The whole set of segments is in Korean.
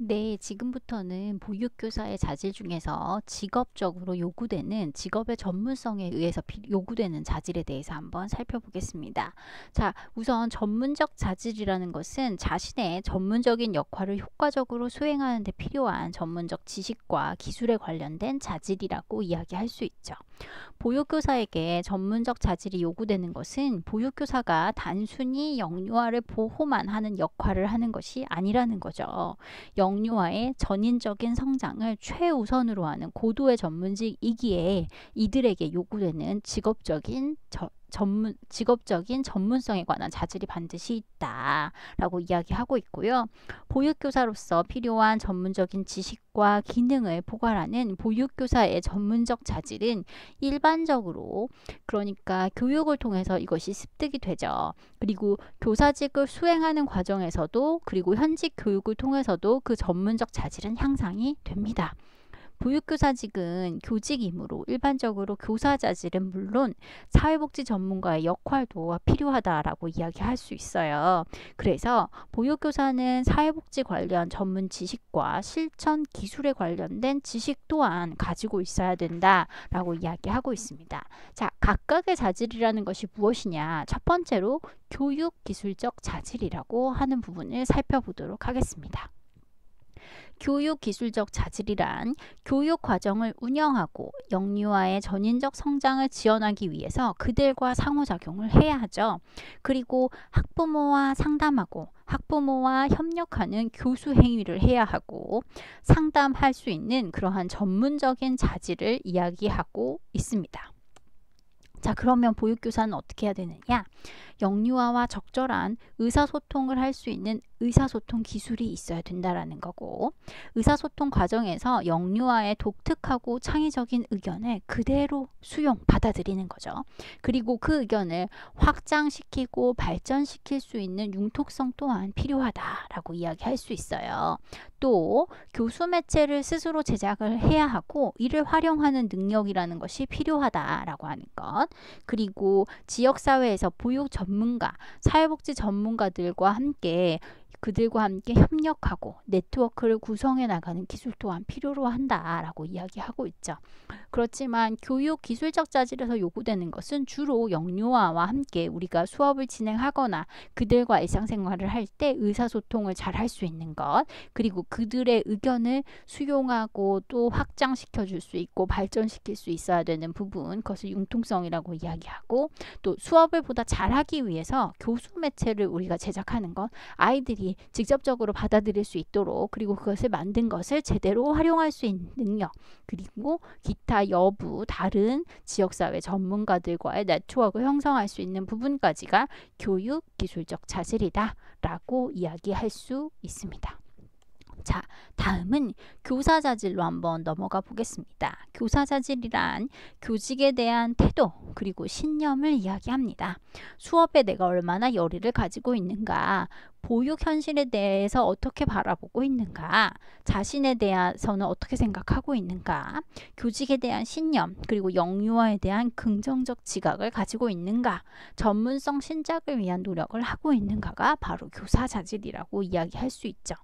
네, 지금부터는 보육교사의 자질 중에서 직업적으로 요구되는 직업의 전문성에 의해서 요구되는 자질에 대해서 한번 살펴보겠습니다. 자, 우선 전문적 자질이라는 것은 자신의 전문적인 역할을 효과적으로 수행하는 데 필요한 전문적 지식과 기술에 관련된 자질이라고 이야기할 수 있죠. 보육교사에게 전문적 자질이 요구되는 것은 보육교사가 단순히 영유아를 보호만 하는 역할을 하는 것이 아니라는 거죠. 영유아의 전인적인 성장을 최우선으로 하는 고도의 전문직이기에 이들에게 요구되는 직업적인 전문성에 관한 자질이 반드시 있다라고 이야기하고 있고요. 보육교사로서 필요한 전문적인 지식과 기능을 포괄하는 보육교사의 전문적 자질은 일반적으로 그러니까 교육을 통해서 이것이 습득이 되죠. 그리고 교사직을 수행하는 과정에서도 그리고 현직 교육을 통해서도 그 전문적 자질은 향상이 됩니다. 보육교사직은 교직이므로 일반적으로 교사 자질은 물론 사회복지 전문가의 역할도 필요하다라고 이야기할 수 있어요. 그래서 보육교사는 사회복지 관련 전문 지식과 실천 기술에 관련된 지식 또한 가지고 있어야 된다라고 이야기하고 있습니다. 자, 각각의 자질이라는 것이 무엇이냐? 첫 번째로 교육기술적 자질이라고 하는 부분을 살펴보도록 하겠습니다. 교육기술적 자질이란 교육 과정을 운영하고 영유아의 전인적 성장을 지원하기 위해서 그들과 상호작용을 해야 하죠. 그리고 학부모와 상담하고 학부모와 협력하는 교수 행위를 해야 하고 상담할 수 있는 그러한 전문적인 자질을 이야기하고 있습니다. 자, 그러면 보육교사는 어떻게 해야 되느냐? 영유아와 적절한 의사소통을 할 수 있는 의사소통 기술이 있어야 된다라는 거고, 의사소통 과정에서 영유아의 독특하고 창의적인 의견을 그대로 받아들이는 거죠. 그리고 그 의견을 확장시키고 발전시킬 수 있는 융통성 또한 필요하다라고 이야기할 수 있어요. 또 교수 매체를 스스로 제작을 해야 하고 이를 활용하는 능력이라는 것이 필요하다라고 하는 것, 그리고 지역사회에서 보육 전문가, 사회복지 전문가들과 함께 그들과 함께 협력하고 네트워크를 구성해 나가는 기술 또한 필요로 한다라고 이야기하고 있죠. 그렇지만 교육 기술적 자질에서 요구되는 것은 주로 영유아와 함께 우리가 수업을 진행하거나 그들과 일상생활을 할 때 의사소통을 잘 할 수 있는 것, 그리고 그들의 의견을 수용하고 또 확장시켜 줄 수 있고 발전시킬 수 있어야 되는 부분, 그것을 융통성이라고 이야기하고, 또 수업을 보다 잘하기 위해서 교수 매체를 우리가 제작하는 것, 아이들이 직접적으로 받아들일 수 있도록, 그리고 그것을 만든 것을 제대로 활용할 수 있는 능력, 그리고 기타 여부 다른 지역사회 전문가들과의 네트워크를 형성할 수 있는 부분까지가 교육 기술적 자질이다 라고 이야기할 수 있습니다. 자, 다음은 교사 자질로 한번 넘어가 보겠습니다. 교사 자질이란 교직에 대한 태도 그리고 신념을 이야기합니다. 수업에 내가 얼마나 열의를 가지고 있는가, 보육 현실에 대해서 어떻게 바라보고 있는가, 자신에 대해서는 어떻게 생각하고 있는가, 교직에 대한 신념, 그리고 영유아에 대한 긍정적 지각을 가지고 있는가, 전문성 신작을 위한 노력을 하고 있는가가 바로 교사 자질이라고 이야기할 수 있죠.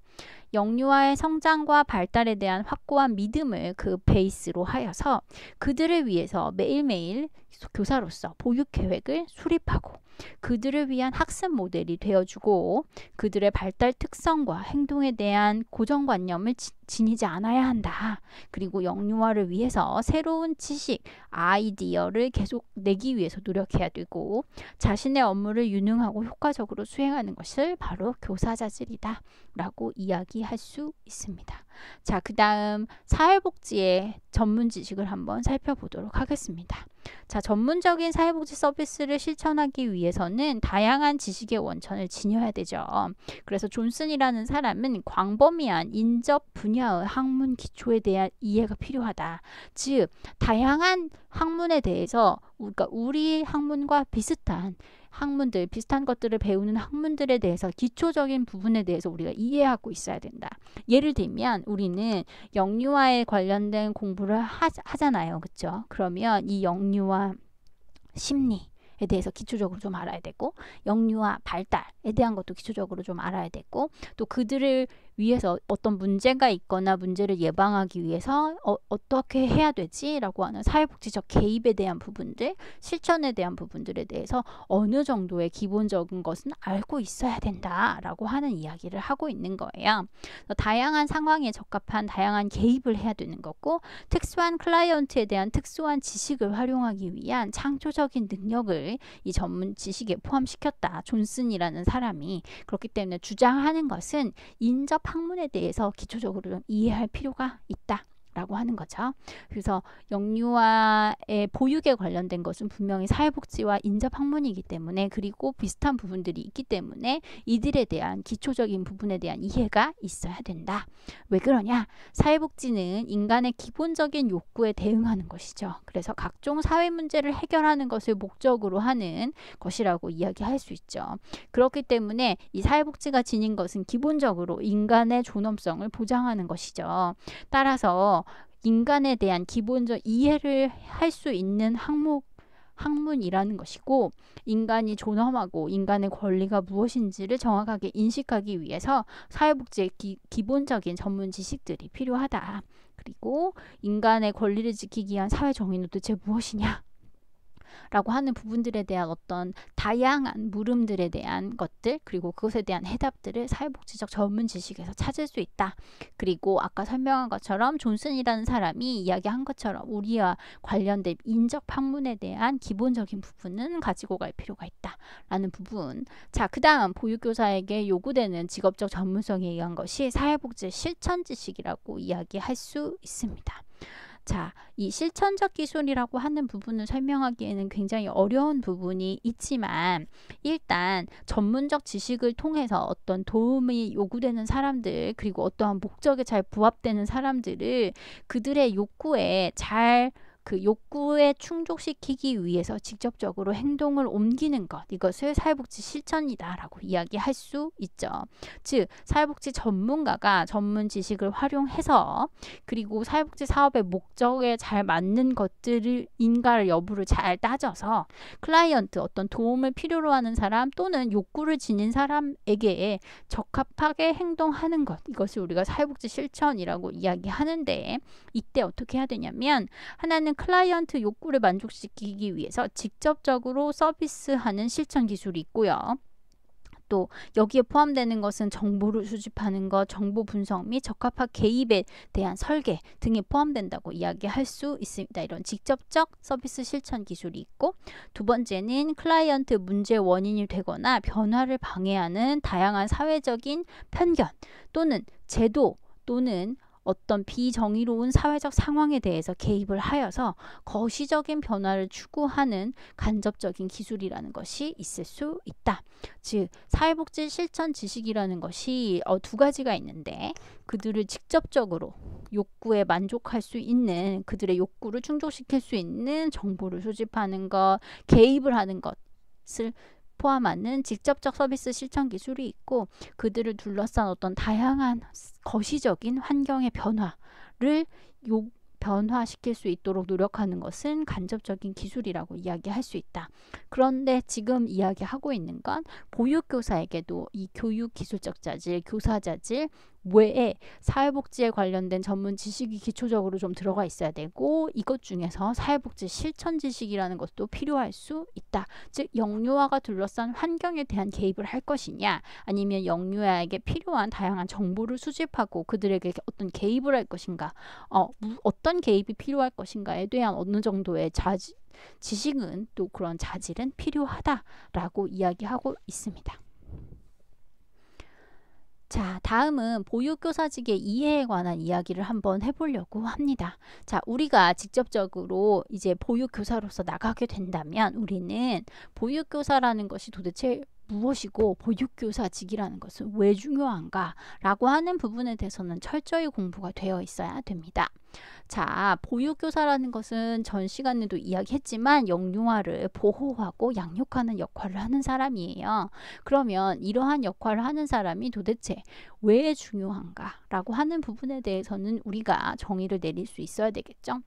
영유아의 성장과 발달에 대한 확고한 믿음을 그 베이스로 하여서 그들을 위해서 매일매일 교사로서 보육 계획을 수립하고 그들을 위한 학습 모델이 되어주고 그들의 발달 특성과 행동에 대한 고정관념을 지니지 않아야 한다. 그리고 영유아를 위해서 새로운 지식, 아이디어를 계속 내기 위해서 노력해야 되고 자신의 업무를 유능하고 효과적으로 수행하는 것을 바로 교사 자질이다 라고 이야기할 수 있습니다. 자, 그 다음 사회복지의 전문 지식을 한번 살펴보도록 하겠습니다. 자, 전문적인 사회복지 서비스를 실천하기 위해서는 다양한 지식의 원천을 지녀야 되죠. 그래서 존슨이라는 사람은 광범위한 인접 분야의 학문 기초에 대한 이해가 필요하다. 즉, 다양한 학문에 대해서 우리 학문과 비슷한 학문들, 비슷한 것들을 배우는 학문들에 대해서 기초적인 부분에 대해서 우리가 이해하고 있어야 된다. 예를 들면 우리는 영유아에 관련된 공부를 하잖아요. 그렇죠? 그러면 이 영유아 심리에 대해서 기초적으로 좀 알아야 되고 영유아 발달에 대한 것도 기초적으로 좀 알아야 되고 또 그들을 위해서 어떤 문제가 있거나 문제를 예방하기 위해서 어떻게 해야 되지? 라고 하는 사회복지적 개입에 대한 부분들, 실천에 대한 부분들에 대해서 어느 정도의 기본적인 것은 알고 있어야 된다라고 하는 이야기를 하고 있는 거예요. 다양한 상황에 적합한 다양한 개입을 해야 되는 거고, 특수한 클라이언트에 대한 특수한 지식을 활용하기 위한 창조적인 능력을 이 전문 지식에 포함시켰다. 존슨이라는 사람이. 그렇기 때문에 주장하는 것은 인접 학문에 대해서 기초적으로 좀 이해할 필요가 있다. 라고 하는 거죠. 그래서 영유아의 보육에 관련된 것은 분명히 사회복지와 인접학문이기 때문에, 그리고 비슷한 부분들이 있기 때문에 이들에 대한 기초적인 부분에 대한 이해가 있어야 된다. 왜 그러냐? 사회복지는 인간의 기본적인 욕구에 대응하는 것이죠. 그래서 각종 사회 문제를 해결하는 것을 목적으로 하는 것이라고 이야기할 수 있죠. 그렇기 때문에 이 사회복지가 지닌 것은 기본적으로 인간의 존엄성을 보장하는 것이죠. 따라서 인간에 대한 기본적 이해를 할 수 있는 학문이라는 것이고, 인간이 존엄하고 인간의 권리가 무엇인지를 정확하게 인식하기 위해서 사회복지의 기본적인 전문 지식들이 필요하다. 그리고 인간의 권리를 지키기 위한 사회 정의는 도대체 무엇이냐? 라고 하는 부분들에 대한 어떤 다양한 물음들에 대한 것들, 그리고 그것에 대한 해답들을 사회복지적 전문 지식에서 찾을 수 있다. 그리고 아까 설명한 것처럼 존슨이라는 사람이 이야기한 것처럼 우리와 관련된 인적 학문에 대한 기본적인 부분은 가지고 갈 필요가 있다. 라는 부분. 자, 그 다음 보육교사에게 요구되는 직업적 전문성에 의한 것이 사회복지 실천 지식이라고 이야기할 수 있습니다. 자, 이 실천적 기술이라고 하는 부분을 설명하기에는 굉장히 어려운 부분이 있지만, 일단 전문적 지식을 통해서 어떤 도움이 요구되는 사람들, 그리고 어떠한 목적에 잘 부합되는 사람들을 그들의 그 욕구에 충족시키기 위해서 직접적으로 행동을 옮기는 것, 이것을 사회복지 실천이다라고 이야기할 수 있죠. 즉, 사회복지 전문가가 전문 지식을 활용해서, 그리고 사회복지 사업의 목적에 잘 맞는 것들을 인가 여부를 잘 따져서 클라이언트, 어떤 도움을 필요로 하는 사람 또는 욕구를 지닌 사람에게 적합하게 행동하는 것, 이것을 우리가 사회복지 실천이라고 이야기하는데, 이때 어떻게 해야 되냐면, 하나는 클라이언트 욕구를 만족시키기 위해서 직접적으로 서비스하는 실천 기술이 있고요. 또 여기에 포함되는 것은 정보를 수집하는 것, 정보 분석 및 적합한 개입에 대한 설계 등이 포함된다고 이야기할 수 있습니다. 이런 직접적 서비스 실천 기술이 있고, 두 번째는 클라이언트 문제 원인이 되거나 변화를 방해하는 다양한 사회적인 편견 또는 제도 또는 어떤 비정의로운 사회적 상황에 대해서 개입을 하여서 거시적인 변화를 추구하는 간접적인 기술이라는 것이 있을 수 있다. 즉, 사회복지 실천 지식이라는 것이 두 가지가 있는데, 그들을 직접적으로 욕구에 만족할 수 있는, 그들의 욕구를 충족시킬 수 있는 정보를 수집하는 것, 개입을 하는 것을 포함하는 직접적 서비스 실천 기술이 있고, 그들을 둘러싼 어떤 다양한 거시적인 환경의 변화를 변화시킬 수 있도록 노력하는 것은 간접적인 기술이라고 이야기할 수 있다. 그런데 지금 이야기하고 있는 건 보육교사에게도 이 교육기술적 자질, 교사 자질 외에 사회복지에 관련된 전문 지식이 기초적으로 좀 들어가 있어야 되고, 이것 중에서 사회복지 실천 지식이라는 것도 필요할 수 있다. 즉, 영유아가 둘러싼 환경에 대한 개입을 할 것이냐, 아니면 영유아에게 필요한 다양한 정보를 수집하고 그들에게 어떤 개입을 할 것인가, 어떤 개입이 필요할 것인가에 대한 어느 정도의 지식은, 또 그런 자질은 필요하다라고 이야기하고 있습니다. 자, 다음은 보육교사직의 이해에 관한 이야기를 한번 해보려고 합니다. 자, 우리가 직접적으로 이제 보육교사로서 나가게 된다면, 우리는 보육교사라는 것이 도대체 무엇이고 보육교사직이라는 것은 왜 중요한가 라고 하는 부분에 대해서는 철저히 공부가 되어 있어야 됩니다. 자, 보육교사라는 것은 전 시간에도 이야기했지만 영유아를 보호하고 양육하는 역할을 하는 사람이에요. 그러면 이러한 역할을 하는 사람이 도대체 왜 중요한가 라고 하는 부분에 대해서는 우리가 정의를 내릴 수 있어야 되겠죠.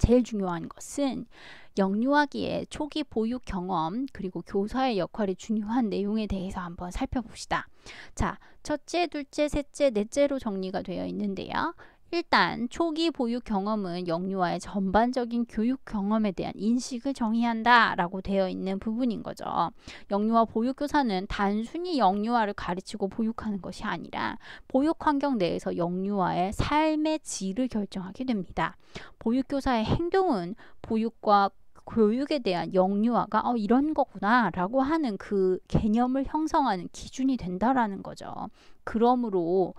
제일 중요한 것은 영유아기의 초기 보육 경험 그리고 교사의 역할이 중요한 내용에 대해서 한번 살펴봅시다. 자, 첫째, 둘째, 셋째, 넷째로 정리가 되어 있는데요. 일단 초기 보육 경험은 영유아의 전반적인 교육 경험에 대한 인식을 정의한다 라고 되어 있는 부분인 거죠. 영유아 보육교사는 단순히 영유아를 가르치고 보육하는 것이 아니라 보육 환경 내에서 영유아의 삶의 질을 결정하게 됩니다. 보육교사의 행동은 보육과 교육에 대한 영유아가 이런 거구나 라고 하는 그 개념을 형성하는 기준이 된다라는 거죠. 그러므로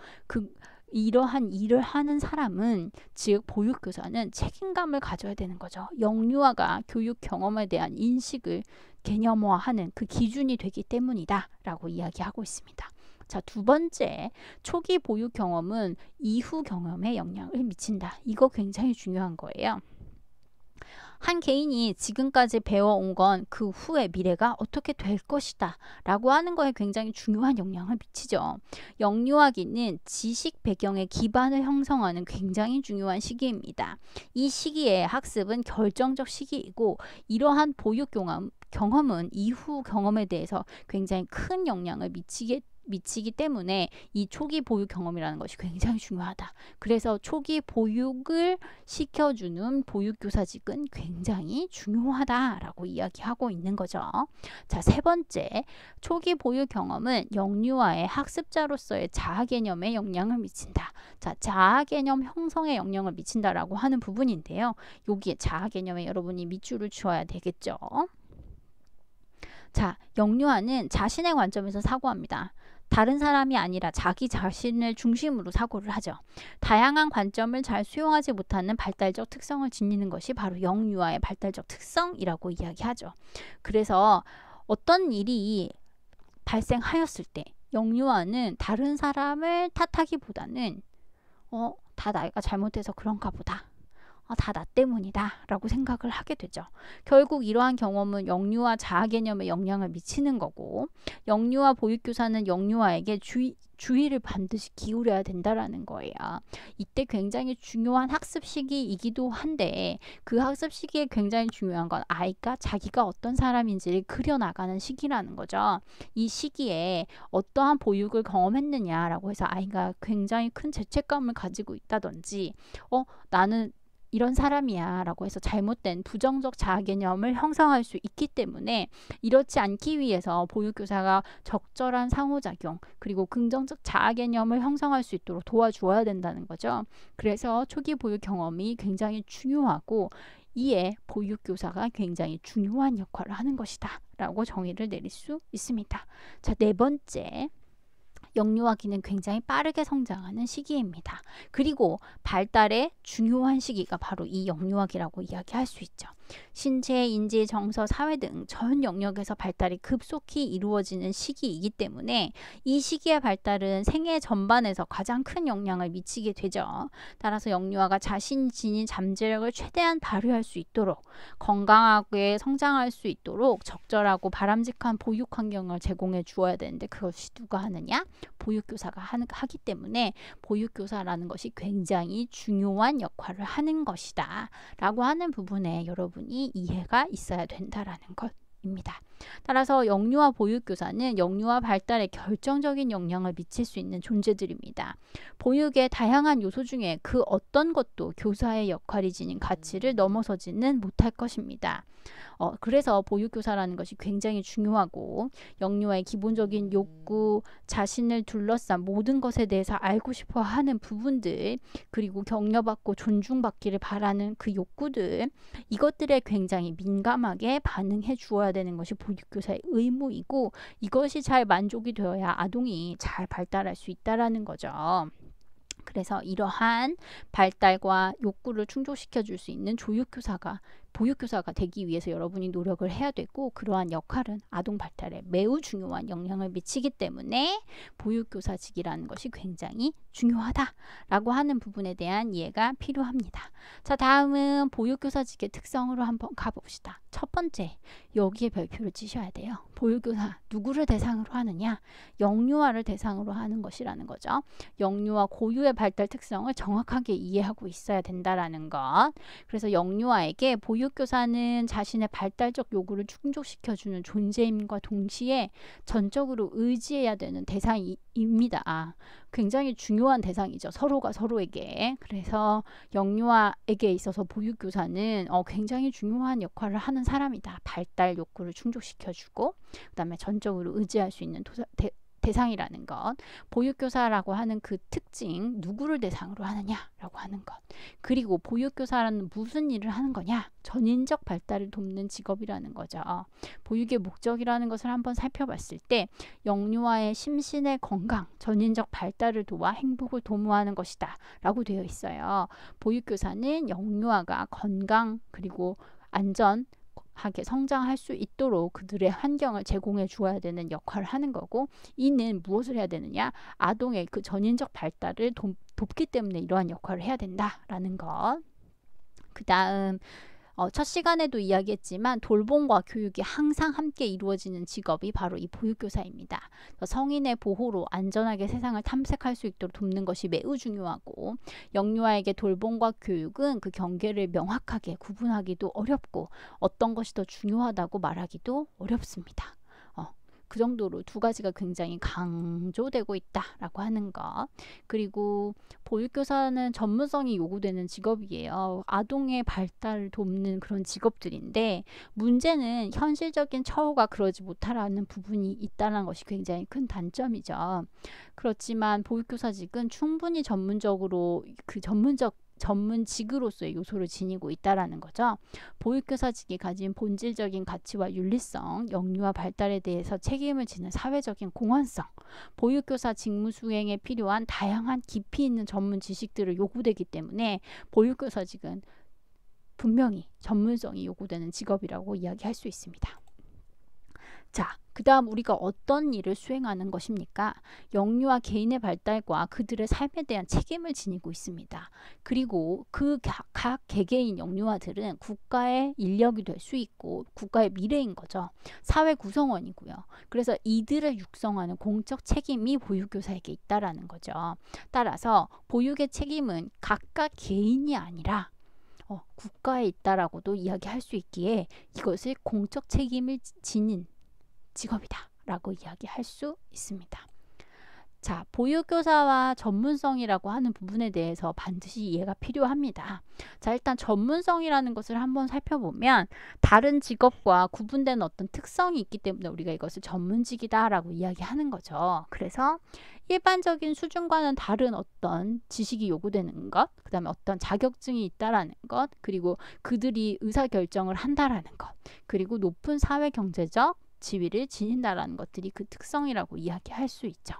이러한 일을 하는 사람은, 즉 보육교사는 책임감을 가져야 되는 거죠. 영유아가 교육 경험에 대한 인식을 개념화하는 그 기준이 되기 때문이다 라고 이야기하고 있습니다. 자, 두 번째, 초기 보육 경험은 이후 경험에 영향을 미친다. 이거 굉장히 중요한 거예요. 한 개인이 지금까지 배워온 건 그 후의 미래가 어떻게 될 것이다 라고 하는 거에 굉장히 중요한 영향을 미치죠. 영유아기는 지식 배경의 기반을 형성하는 굉장히 중요한 시기입니다. 이 시기에 학습은 결정적 시기이고 이러한 보육 경험은 이후 경험에 대해서 굉장히 큰 영향을 미치기 때문에 이 초기 보육 경험이라는 것이 굉장히 중요하다. 그래서 초기 보육을 시켜주는 보육교사직은 굉장히 중요하다라고 이야기하고 있는 거죠. 자, 세 번째, 초기 보육 경험은 영유아의 학습자로서의 자아 개념에 영향을 미친다. 자, 자아 개념 형성에 영향을 미친다라고 하는 부분인데요. 여기에 자아 개념에 여러분이 밑줄을 치어야 되겠죠. 자, 영유아는 자신의 관점에서 사고합니다. 다른 사람이 아니라 자기 자신을 중심으로 사고를 하죠. 다양한 관점을 잘 수용하지 못하는 발달적 특성을 지니는 것이 바로 영유아의 발달적 특성이라고 이야기하죠. 그래서 어떤 일이 발생하였을 때 영유아는 다른 사람을 탓하기보다는 다 내가 잘못해서 그런가 보다. 다 나 때문이다 라고 생각을 하게 되죠. 결국 이러한 경험은 영유아 자아 개념에 영향을 미치는 거고, 영유아 보육교사는 영유아에게 주의를 반드시 기울여야 된다라는 거예요. 이때 굉장히 중요한 학습 시기이기도 한데, 그 학습 시기에 굉장히 중요한 건 아이가 자기가 어떤 사람인지를 그려나가는 시기라는 거죠. 이 시기에 어떠한 보육을 경험했느냐라고 해서 아이가 굉장히 큰 죄책감을 가지고 있다든지 나는 이런 사람이야 라고 해서 잘못된 부정적 자아 개념을 형성할 수 있기 때문에, 이렇지 않기 위해서 보육교사가 적절한 상호작용 그리고 긍정적 자아 개념을 형성할 수 있도록 도와주어야 된다는 거죠. 그래서 초기 보육 경험이 굉장히 중요하고 이에 보육교사가 굉장히 중요한 역할을 하는 것이다 라고 정의를 내릴 수 있습니다. 자, 네 번째, 영유아기는 굉장히 빠르게 성장하는 시기입니다. 그리고 발달의 중요한 시기가 바로 이 영유아기라고 이야기할 수 있죠. 신체, 인지, 정서, 사회 등 전 영역에서 발달이 급속히 이루어지는 시기이기 때문에 이 시기의 발달은 생애 전반에서 가장 큰 영향을 미치게 되죠. 따라서 영유아가 자신이 지닌 잠재력을 최대한 발휘할 수 있도록, 건강하게 성장할 수 있도록 적절하고 바람직한 보육 환경을 제공해 주어야 되는데, 그것이 누가 하느냐? 보육교사가 하기 때문에 보육교사라는 것이 굉장히 중요한 역할을 하는 것이다 라고 하는 부분에 여러분이 이해가 있어야 된다라는 것입니다. 따라서 영유아 보육교사는 영유아 발달에 결정적인 영향을 미칠 수 있는 존재들입니다. 보육의 다양한 요소 중에 그 어떤 것도 교사의 역할이 지닌 가치를 넘어서지는 못할 것입니다. 그래서 보육교사라는 것이 굉장히 중요하고, 영유아의 기본적인 욕구, 자신을 둘러싼 모든 것에 대해서 알고 싶어 하는 부분들, 그리고 격려받고 존중받기를 바라는 그 욕구들, 이것들에 굉장히 민감하게 반응해 주어야 되는 것이 보육교사의 의무이고, 이것이 잘 만족이 되어야 아동이 잘 발달할 수 있다라는 거죠. 그래서 이러한 발달과 욕구를 충족시켜 줄 수 있는 보육교사가 되기 위해서 여러분이 노력을 해야 되고, 그러한 역할은 아동 발달에 매우 중요한 영향을 미치기 때문에 보육교사직이라는 것이 굉장히 중요하다라고 하는 부분에 대한 이해가 필요합니다. 자, 다음은 보육교사직의 특성으로 한번 가봅시다. 첫 번째, 여기에 별표를 치셔야 돼요. 보육교사 누구를 대상으로 하느냐? 영유아를 대상으로 하는 것이라는 거죠. 영유아 고유의 발달 특성을 정확하게 이해하고 있어야 된다라는 것. 그래서 영유아에게 보육교사는 자신의 발달적 요구를 충족시켜주는 존재임과 동시에 전적으로 의지해야 되는 대상입니다. 굉장히 중요한 대상이죠. 서로가 서로에게. 그래서 영유아에게 있어서 보육교사는 굉장히 중요한 역할을 하는 사람이다. 발달 욕구를 충족시켜주고 그 다음에 전적으로 의지할 수 있는 대상이라는 것. 보육교사라고 하는 그 특징, 누구를 대상으로 하느냐라고 하는 것. 그리고 보육교사라는 무슨 일을 하는 거냐? 전인적 발달을 돕는 직업이라는 거죠. 보육의 목적이라는 것을 한번 살펴봤을 때 영유아의 심신의 건강, 전인적 발달을 도와 행복을 도모하는 것이다 라고 되어 있어요. 보육교사는 영유아가 건강 그리고 안전 하게 성장할 수 있도록 그들의 환경을 제공해 주어야 되는 역할을 하는 거고, 이는 무엇을 해야 되느냐? 아동의 그 전인적 발달을 돕기 때문에 이러한 역할을 해야 된다라는 것. 그 다음 첫 시간에도 이야기했지만 돌봄과 교육이 항상 함께 이루어지는 직업이 바로 이 보육교사입니다. 성인의 보호로 안전하게 세상을 탐색할 수 있도록 돕는 것이 매우 중요하고, 영유아에게 돌봄과 교육은 그 경계를 명확하게 구분하기도 어렵고 어떤 것이 더 중요하다고 말하기도 어렵습니다. 그 정도로 두 가지가 굉장히 강조되고 있다라고 하는 것. 그리고 보육교사는 전문성이 요구되는 직업이에요. 아동의 발달을 돕는 그런 직업들인데, 문제는 현실적인 처우가 그러지 못하라는 부분이 있다는 것이 굉장히 큰 단점이죠. 그렇지만 보육교사직은 충분히 전문적으로 그 전문직으로서의 요소를 지니고 있다라는 거죠. 보육교사직이 가진 본질적인 가치와 윤리성, 영유아 발달에 대해서 책임을 지는 사회적인 공헌성, 보육교사 직무 수행에 필요한 다양한 깊이 있는 전문 지식들을 요구되기 때문에 보육교사직은 분명히 전문성이 요구되는 직업이라고 이야기할 수 있습니다. 자, 그 다음 우리가 어떤 일을 수행하는 것입니까? 영유아 개인의 발달과 그들의 삶에 대한 책임을 지니고 있습니다. 그리고 그 각 개개인 영유아들은 국가의 인력이 될 수 있고 국가의 미래인 거죠. 사회 구성원이고요. 그래서 이들을 육성하는 공적 책임이 보육교사에게 있다라는 거죠. 따라서 보육의 책임은 각각 개인이 아니라 국가에 있다라고도 이야기할 수 있기에 이것을 공적 책임을 지닌 직업이다 라고 이야기할 수 있습니다. 자, 보육교사와 전문성이라고 하는 부분에 대해서 반드시 이해가 필요합니다. 자, 일단 전문성이라는 것을 한번 살펴보면 다른 직업과 구분되는 어떤 특성이 있기 때문에 우리가 이것을 전문직이다 라고 이야기하는 거죠. 그래서 일반적인 수준과는 다른 어떤 지식이 요구되는 것, 그 다음에 어떤 자격증이 있다라는 것, 그리고 그들이 의사결정을 한다라는 것, 그리고 높은 사회경제적 지위를 지닌다라는 것들이 그 특성이라고 이야기할 수 있죠.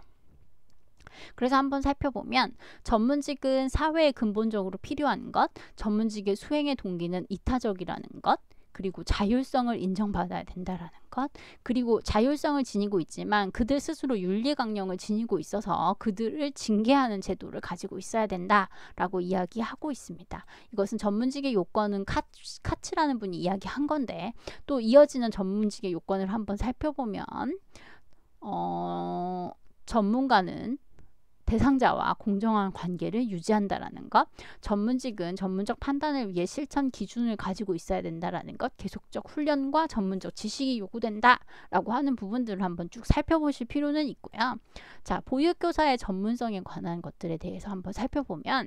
그래서 한번 살펴보면 전문직은 사회에 근본적으로 필요한 것, 전문직의 수행의 동기는 이타적이라는 것, 그리고 자율성을 인정받아야 된다라는 것, 그리고 자율성을 지니고 있지만 그들 스스로 윤리강령을 지니고 있어서 그들을 징계하는 제도를 가지고 있어야 된다라고 이야기하고 있습니다. 이것은 전문직의 요건은 카츠라는 분이 이야기한 건데, 또 이어지는 전문직의 요건을 한번 살펴보면 전문가는 대상자와 공정한 관계를 유지한다라는 것, 전문직은 전문적 판단을 위해 실천 기준을 가지고 있어야 된다라는 것, 계속적 훈련과 전문적 지식이 요구된다라고 하는 부분들을 한번 쭉 살펴보실 필요는 있고요. 자, 보육교사의 전문성에 관한 것들에 대해서 한번 살펴보면,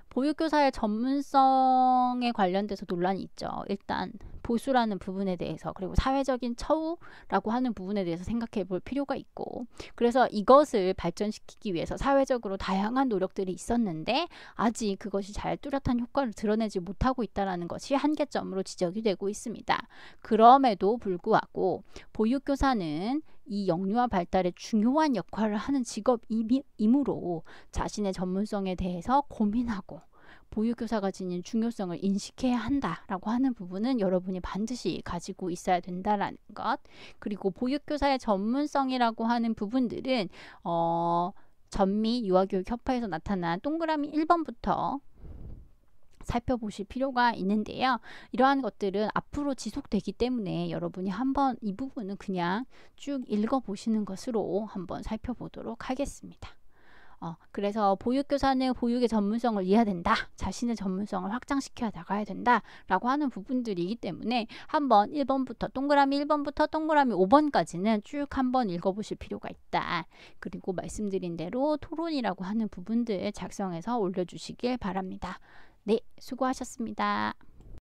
보육교사의 전문성에 관련돼서 논란이 있죠. 일단 보수라는 부분에 대해서, 그리고 사회적인 처우라고 하는 부분에 대해서 생각해 볼 필요가 있고, 그래서 이것을 발전시키기 위해서 사회적으로 다양한 노력들이 있었는데 아직 그것이 잘 뚜렷한 효과를 드러내지 못하고 있다는 것이 한계점으로 지적이 되고 있습니다. 그럼에도 불구하고 보육교사는 이 영유아 발달에 중요한 역할을 하는 직업이므로 자신의 전문성에 대해서 고민하고 보육교사가 지닌 중요성을 인식해야 한다라고 하는 부분은 여러분이 반드시 가지고 있어야 된다라는 것. 그리고 보육교사의 전문성이라고 하는 부분들은 전미 유아교육협회에서 나타난 동그라미 1번부터 살펴보실 필요가 있는데요. 이러한 것들은 앞으로 지속되기 때문에 여러분이 한번 이 부분은 그냥 쭉 읽어보시는 것으로 한번 살펴보도록 하겠습니다. 그래서 보육교사는 보육의 전문성을 이해해야 된다. 자신의 전문성을 확장시켜 나가야 된다. 라고 하는 부분들이기 때문에 한번 1번부터 동그라미 1번부터 동그라미 5번까지는 쭉 한번 읽어보실 필요가 있다. 그리고 말씀드린 대로 토론이라고 하는 부분들 작성해서 올려주시길 바랍니다. 네, 수고하셨습니다.